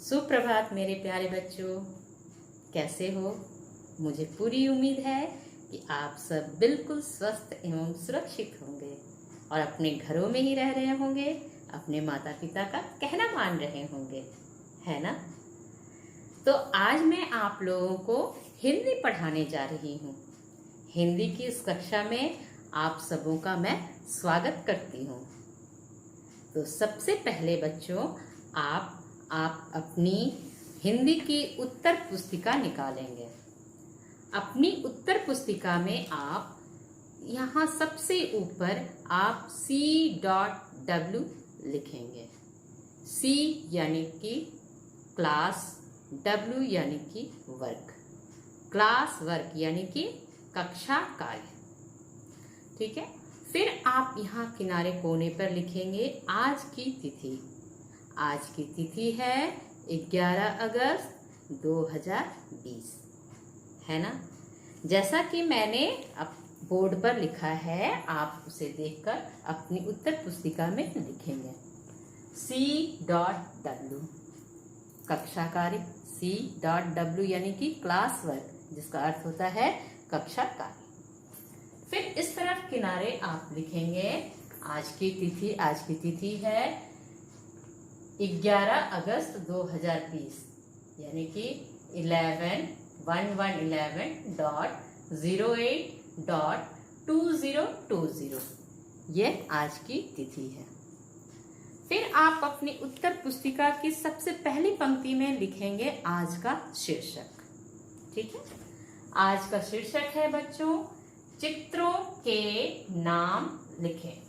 सुप्रभात मेरे प्यारे बच्चों, कैसे हो। मुझे पूरी उम्मीद है कि आप सब बिल्कुल स्वस्थ एवं सुरक्षित होंगे और अपने घरों में ही रह रहे होंगे, अपने माता पिता का कहना मान रहे होंगे, है ना। तो आज मैं आप लोगों को हिंदी पढ़ाने जा रही हूँ। हिंदी की इस कक्षा में आप सबों का मैं स्वागत करती हूँ। तो सबसे पहले बच्चों, आप अपनी हिंदी की उत्तर पुस्तिका निकालेंगे। अपनी उत्तर पुस्तिका में आप यहाँ सबसे ऊपर आप C.W लिखेंगे। C यानी कि क्लास, W यानी कि वर्क, क्लास वर्क यानी कि कक्षा कार्य, ठीक है। फिर आप यहाँ किनारे कोने पर लिखेंगे आज की तिथि। आज की तिथि है 11 अगस्त 2020, है ना। जैसा कि मैंने अब बोर्ड पर लिखा है, आप उसे देखकर अपनी उत्तर पुस्तिका में लिखेंगे। C.W कक्षा कार्य, C.W यानी कि क्लास वर्क, जिसका अर्थ होता है कक्षा कार्य। फिर इस तरफ किनारे आप लिखेंगे आज की तिथि। आज की तिथि है 11 अगस्त 2020 यानी कि 11/11.08.2020 ये आज की तिथि है। फिर आप अपनी उत्तर पुस्तिका की सबसे पहली पंक्ति में लिखेंगे आज का शीर्षक, ठीक है। आज का शीर्षक है बच्चों, चित्रों के नाम लिखें।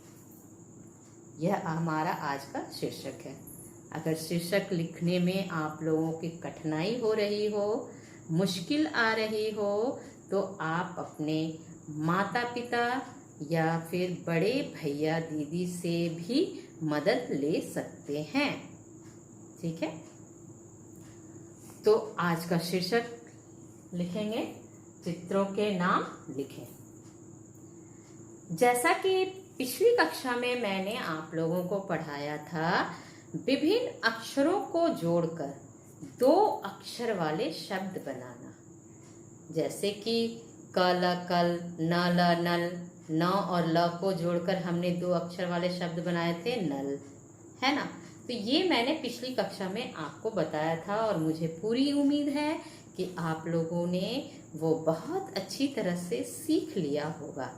यह हमारा आज का शीर्षक है। अगर शीर्षक लिखने में आप लोगों की कठिनाई हो रही हो, मुश्किल आ रही हो, तो आप अपने माता पिता या फिर बड़े भैया दीदी से भी मदद ले सकते हैं, ठीक है। तो आज का शीर्षक लिखेंगे, चित्रों के नाम लिखें। जैसा कि पिछली कक्षा में मैंने आप लोगों को पढ़ाया था, विभिन्न अक्षरों को जोड़कर 2 अक्षर वाले शब्द बनाना। जैसे कि क ल कल, न ल नल, न और ल को जोड़कर हमने 2 अक्षर वाले शब्द बनाए थे नल, है ना। तो ये मैंने पिछली कक्षा में आपको बताया था और मुझे पूरी उम्मीद है कि आप लोगों ने वो बहुत अच्छी तरह से सीख लिया होगा।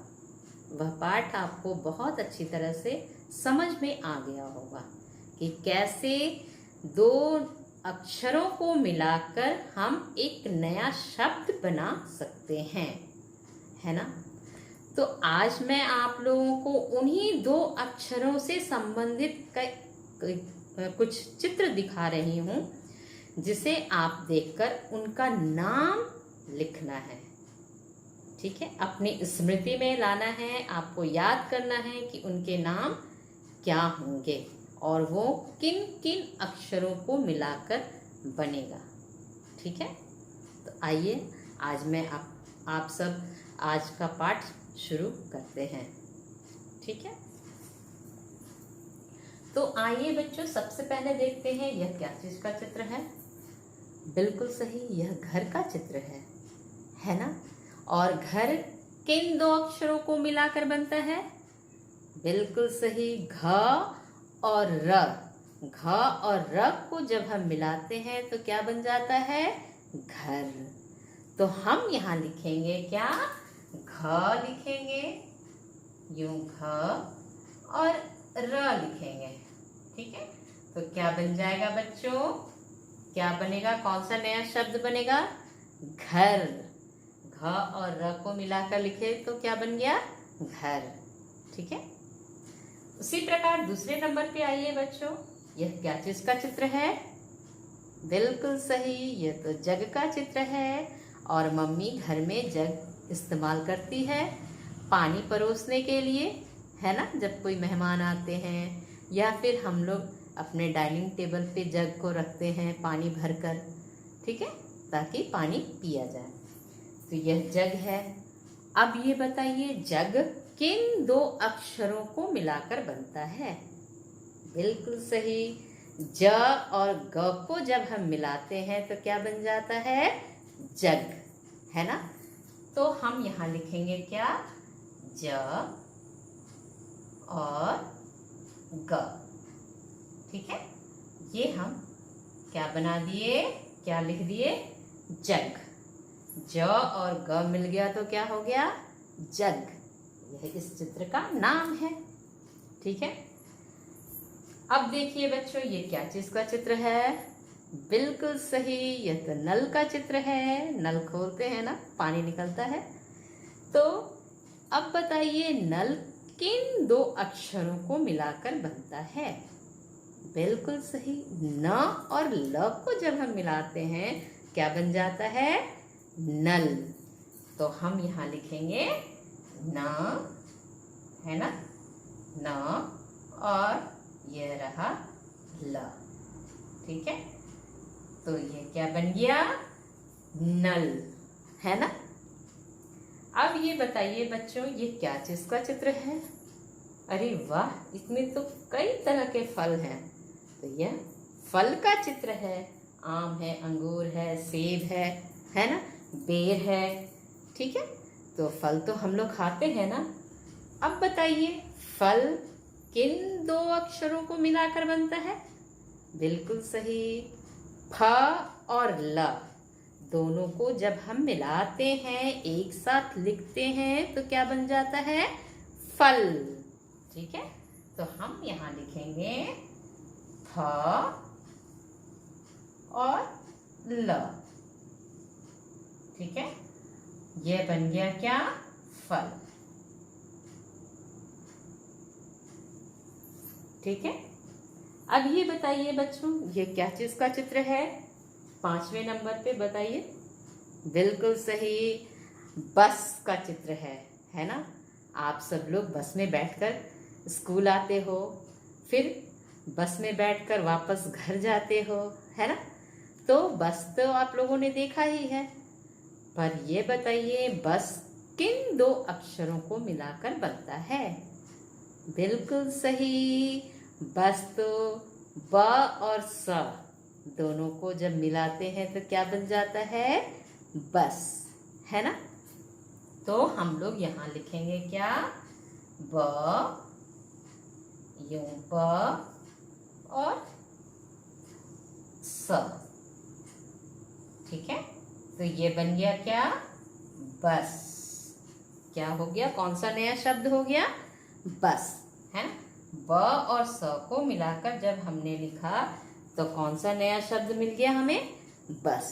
वह पाठ आपको बहुत अच्छी तरह से समझ में आ गया होगा कि कैसे 2 अक्षरों को मिलाकर हम एक नया शब्द बना सकते हैं, है ना। तो आज मैं आप लोगों को उन्हीं 2 अक्षरों से संबंधित कुछ चित्र दिखा रही हूँ, जिसे आप देखकर उनका नाम लिखना है, ठीक है। अपनी स्मृति में लाना है, आपको याद करना है कि उनके नाम क्या होंगे और वो किन किन अक्षरों को मिलाकर बनेगा, ठीक है। तो आइए आज मैं आप सब आज का पाठ शुरू करते हैं, ठीक है। तो आइए बच्चों, सबसे पहले देखते हैं यह क्या चीज का चित्र है। बिल्कुल सही, यह घर का चित्र है ना। और घर किन 2 अक्षरों को मिलाकर बनता है? बिल्कुल सही, घ और र। घ और र को जब हम मिलाते हैं तो क्या बन जाता है? घर। तो हम यहाँ लिखेंगे क्या? घ लिखेंगे, यूं घ, और र लिखेंगे, ठीक है। तो क्या बन जाएगा बच्चों? क्या बनेगा? कौन सा नया शब्द बनेगा? घर। घ और र को मिलाकर लिखे तो क्या बन गया? घर, ठीक है। उसी प्रकार दूसरे नंबर पे आइए बच्चों, यह क्या चीज का चित्र है? बिल्कुल सही, यह तो जग का चित्र है। और मम्मी घर में जग इस्तेमाल करती है पानी परोसने के लिए, है ना। जब कोई मेहमान आते हैं या फिर हम लोग अपने डाइनिंग टेबल पे जग को रखते हैं पानी भरकर, ठीक है, ताकि पानी पिया जाए। तो यह जग है। अब ये बताइए, जग किन 2 अक्षरों को मिलाकर बनता है? बिल्कुल सही, ज और ग को जब हम मिलाते हैं तो क्या बन जाता है? जग, है ना। तो हम यहाँ लिखेंगे क्या? ज और ग। ठीक है, ये हम क्या बना दिए, क्या लिख दिए? जग। ज और ग मिल गया तो क्या हो गया? जग। यह इस चित्र का नाम है। ठीक है, अब देखिए बच्चों, ये क्या चीज का चित्र है? बिल्कुल सही, यह तो नल का चित्र है। नल खोलते हैं ना, पानी निकलता है। तो अब बताइए, नल किन दो अक्षरों को मिलाकर बनता है? बिल्कुल सही, न और ल को जब हम मिलाते हैं क्या बन जाता है? नल। तो हम यहाँ लिखेंगे न, है ना, न, और यह रहा ल। ठीक है, तो ये क्या बन गया? नल, है ना। अब ये बताइए बच्चों, ये क्या चीज का चित्र है? अरे वाह, इसमें तो कई तरह के फल हैं। तो यह फल का चित्र है। आम है, अंगूर है, सेब है ना, बेर है। ठीक है, तो फल तो हम लोग खाते हैं ना। अब बताइए, फल किन दो अक्षरों को मिलाकर बनता है? बिल्कुल सही, फ और ल दोनों को जब हम मिलाते हैं, एक साथ लिखते हैं तो क्या बन जाता है? फल। ठीक है, तो हम यहाँ लिखेंगे फ और ल। ठीक है, यह बन गया क्या? फल। ठीक है, अब ये बताइए बच्चों, ये क्या चीज का चित्र है? 5वें नंबर पे बताइए। बिल्कुल सही, बस का चित्र है ना। आप सब लोग बस में बैठकर स्कूल आते हो, फिर बस में बैठकर वापस घर जाते हो, है ना। तो बस तो आप लोगों ने देखा ही है, पर ये बताइए, बस किन दो अक्षरों को मिलाकर बनता है? बिल्कुल सही, बस तो ब और स दोनों को जब मिलाते हैं तो क्या बन जाता है? बस, है ना। तो हम लोग यहाँ लिखेंगे क्या? ब, यूं ब और स। ठीक है, तो ये बन गया क्या? बस। क्या हो गया? कौन सा नया शब्द हो गया? बस, है ना। ब और स को मिलाकर जब हमने लिखा तो कौन सा नया शब्द मिल गया हमें? बस,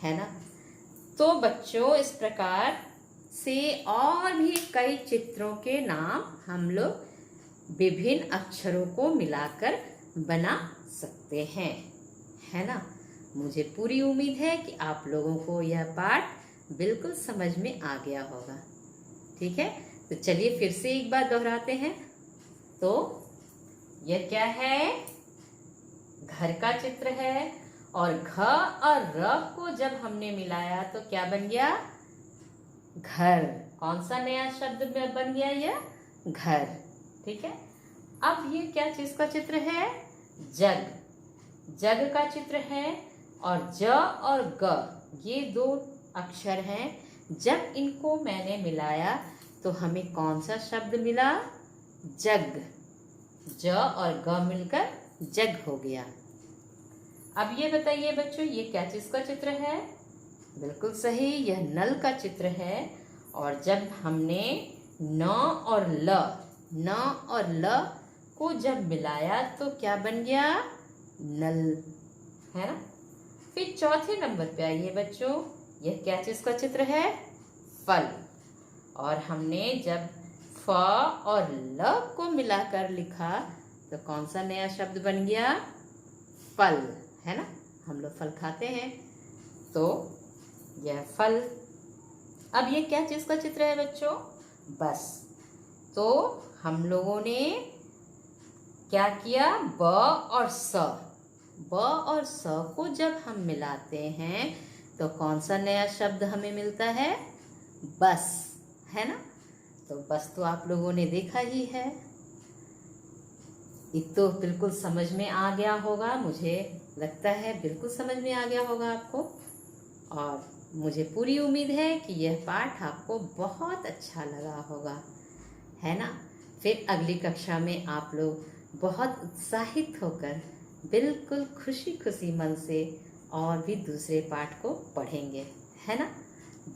है ना। तो बच्चों, इस प्रकार से और भी कई चित्रों के नाम हम लोग विभिन्न अक्षरों को मिलाकर बना सकते हैं, है ना। मुझे पूरी उम्मीद है कि आप लोगों को यह पाठ बिल्कुल समझ में आ गया होगा। ठीक है, तो चलिए फिर से एक बार दोहराते हैं। तो यह क्या है? घर का चित्र है, और घ और र को जब हमने मिलाया तो क्या बन गया? घर। कौन सा नया शब्द बन गया? यह घर। ठीक है, अब ये क्या चीज का चित्र है? जग। जग का चित्र है, और ज और ग ये दो अक्षर हैं। जब इनको मैंने मिलाया तो हमें कौन सा शब्द मिला? जग। ज और ग मिलकर जग हो गया। अब ये बताइए बच्चों, ये क्या चीज का चित्र है? बिल्कुल सही, यह नल का चित्र है। और जब हमने न और ल को जब मिलाया तो क्या बन गया? नल, है ना। फिर चौथे नंबर पे आइए बच्चों, यह क्या चीज का चित्र है? फल। और हमने जब फ और ल को मिलाकर लिखा तो कौन सा नया शब्द बन गया? फल, है ना। हम लोग फल खाते हैं, तो यह फल। अब ये क्या चीज का चित्र है बच्चों? बस। तो हम लोगों ने क्या किया? ब और स को जब हम मिलाते हैं तो कौन सा नया शब्द हमें मिलता है? बस, है ना। तो बस तो आप लोगों ने देखा ही है। ये तो बिल्कुल समझ में आ गया होगा, मुझे लगता है बिल्कुल समझ में आ गया होगा आपको। और मुझे पूरी उम्मीद है कि यह पाठ आपको बहुत अच्छा लगा होगा, है ना। फिर अगली कक्षा में आप लोग बहुत उत्साहित होकर बिल्कुल खुशी खुशी मन से और भी दूसरे पाठ को पढ़ेंगे, है ना।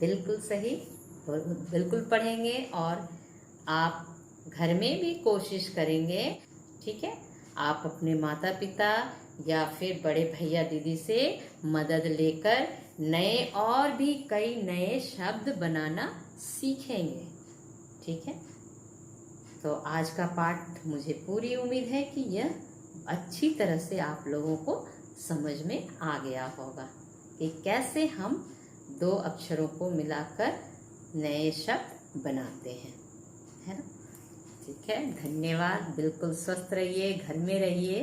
बिल्कुल सही, बिल्कुल पढ़ेंगे। और आप घर में भी कोशिश करेंगे, ठीक है। आप अपने माता पिता या फिर बड़े भैया दीदी से मदद लेकर नए और भी कई नए शब्द बनाना सीखेंगे, ठीक है। तो आज का पाठ मुझे पूरी उम्मीद है कि यह अच्छी तरह से आप लोगों को समझ में आ गया होगा कि कैसे हम दो अक्षरों को मिलाकर नए शब्द बनाते हैं, है ना। ठीक है, धन्यवाद। बिल्कुल स्वस्थ रहिए, घर में रहिए।